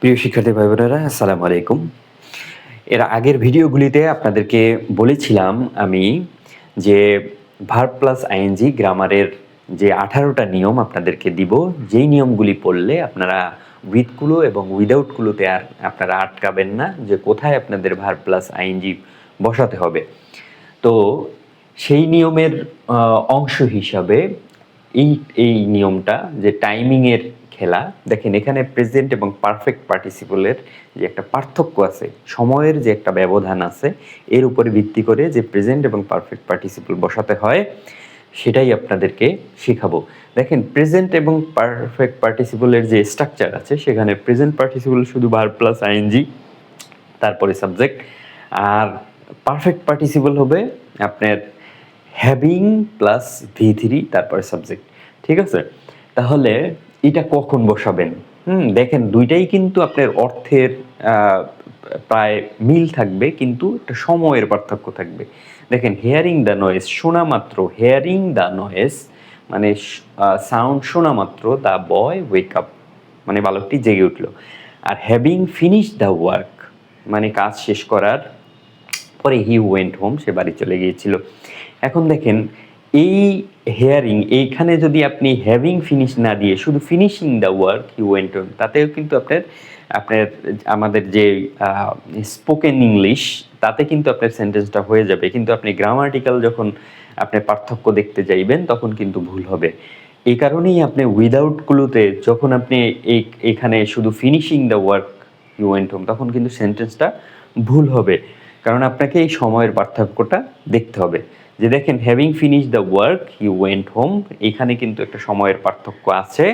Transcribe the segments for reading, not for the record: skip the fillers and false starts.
প্রিয় শিক্ষার্থী ভাই বোনেরা, আসসালামু আলাইকুম। এর আগের ভিডিওগুলিতে আপনাদেরকে বলেছিলাম আমি যে ভার্ব প্লাস আইএনজি গ্রামারের যে 18টা নিয়ম আপনাদেরকে দিব, যেই নিয়মগুলি পড়লে আপনারা উইথগুলো এবং উইদাউটগুলোতে আর আপনারা আটকাবেন না যে কোথায় আপনাদের ভার্ব প্লাস আইএনজি বসাতে হবে। তো সেই নিয়মের অংশ হিসাবে এই নিয়মটা যে টাইমিংয়ের খেলা, দেখেন এখানে প্রেজেন্ট এবং পারফেক্ট পার্টিসিপলের যে একটা পার্থক্য আছে, সময়ের যে একটা ব্যবধান আছে, এর উপরে ভিত্তি করে যে প্রেজেন্ট এবং পারফেক্ট পার্টিসিপল বসাতে হয় সেটাই আপনাদেরকে শেখাবো। দেখেন প্রেজেন্ট এবং পারফেক্ট পার্টিসিপলের যে স্ট্রাকচার আছে সেখানে প্রেজেন্ট পার্টিসিপল শুধু ভার্ব প্লাস আইএনজি, তারপরে সাবজেক্ট, আর পারফেক্ট পার্টিসিপল হবে আপনার হ্যাভিং প্লাস V3 তারপরে সাবজেক্ট। ঠিক আছে, তাহলে এটা কখন বসাবেন? দেখেন দুইটাই কিন্তু আপনার অর্থের প্রায় মিল থাকবে, কিন্তু একটা সময়ের পার্থক্য থাকবে। দেখেন হেয়ারিং দ্য নয়েজ, শোনা মাত্র, হেয়ারিং দ্য নয়েজ মানে সাউন্ড শোনা মাত্র দ্য বয় ওয়েক আপ মানে বালকটি জেগে উঠল। Are having finish the work মানে কাজ শেষ করার পরে হি ওয়েন্ট হোম, সে বাড়ি চলে গিয়েছিল। এখন দেখেন এই হেয়ারিং, এইখানে যদি আপনি হ্যাভিং ফিনিশ না দিয়ে শুধু finishing the work he went home, তাতেও কিন্তু আপনার আপনার আমাদের যে স্পোকেন ইংলিশ, তাতে কিন্তু আপনার সেন্টেন্সটা হয়ে যাবে, কিন্তু আপনি গ্রামাটিক্যাল যখন আপনি পার্থক্য দেখতে যাইবেন তখন কিন্তু ভুল হবে। এই কারণেই আপনি উইদাউটগুলোতে যখন আপনি এখানে শুধু finishing the work he went home, তখন কিন্তু সেন্টেন্সটা ভুল হবে, কারণ আপনাকে এই সময়ের পার্থক্যটা দেখতে হবে। যে দেখেন having finish the work he went home, এখানে কিন্তু একটা সময়ের পার্থক্য আছে,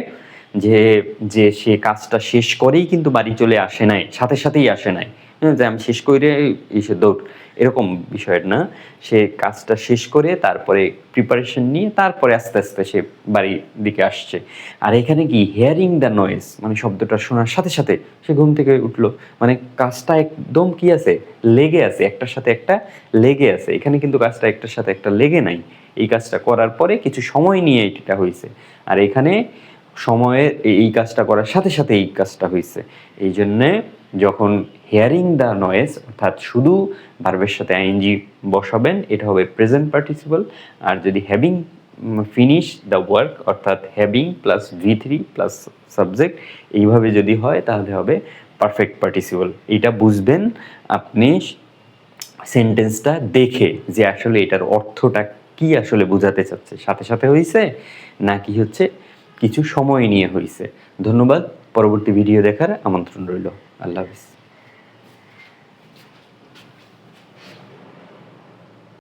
যে যে সে কাজটা শেষ করেই কিন্তু বাড়ি চলে আসে নাই, সাথে সাথেই আসে নাই যে আমি শেষ করে এসে দৌড়, এরকম বিষয়ের না। সে কাজটা শেষ করে তারপরে প্রিপারেশন নিয়ে তারপরে আস্তে আস্তে সে বাড়ির দিকে আসছে। আর এখানে কি হেয়ারিং দ্য নয়েজ মানে শব্দটা শোনার সাথে সাথে সে ঘুম থেকে উঠলো, মানে কাজটা একদম কি আছে, লেগে আছে, একটার সাথে একটা লেগে আছে। এখানে কিন্তু কাজটা একটার সাথে একটা লেগে নাই, এই কাজটা করার পরে কিছু সময় নিয়ে এটা হয়েছে। আর এখানে সময়ের এই কাজটা করার সাথে সাথে এই কাজটা হয়েছে। এই জন্যে যখন হেয়ারিং দ্য নয়েজ অর্থাৎ শুধু ভার্বের সাথে আইএনজি বসাবেন, এটা হবে প্রেজেন্ট পার্টিসিপল। আর যদি হ্যাভিং ফিনিশ দ্য ওয়ার্ক অর্থাৎ having plus V3 plus subject, এইভাবে যদি হয় তাহলে হবে পারফেক্ট পার্টিসিপল। এইটা বুঝবেন আপনি সেন্টেন্সটা দেখে যে আসলে এটার অর্থটা কি আসলে বোঝাতে চাচ্ছে, সাথে সাথে হয়েছে নাকি হচ্ছে কিছু সময় নিয়ে হয়েছে। ধন্যবাদ, পরবর্তী ভিডিও দেখার আমন্ত্রণ রইল। আল্লাহ হাফিজ।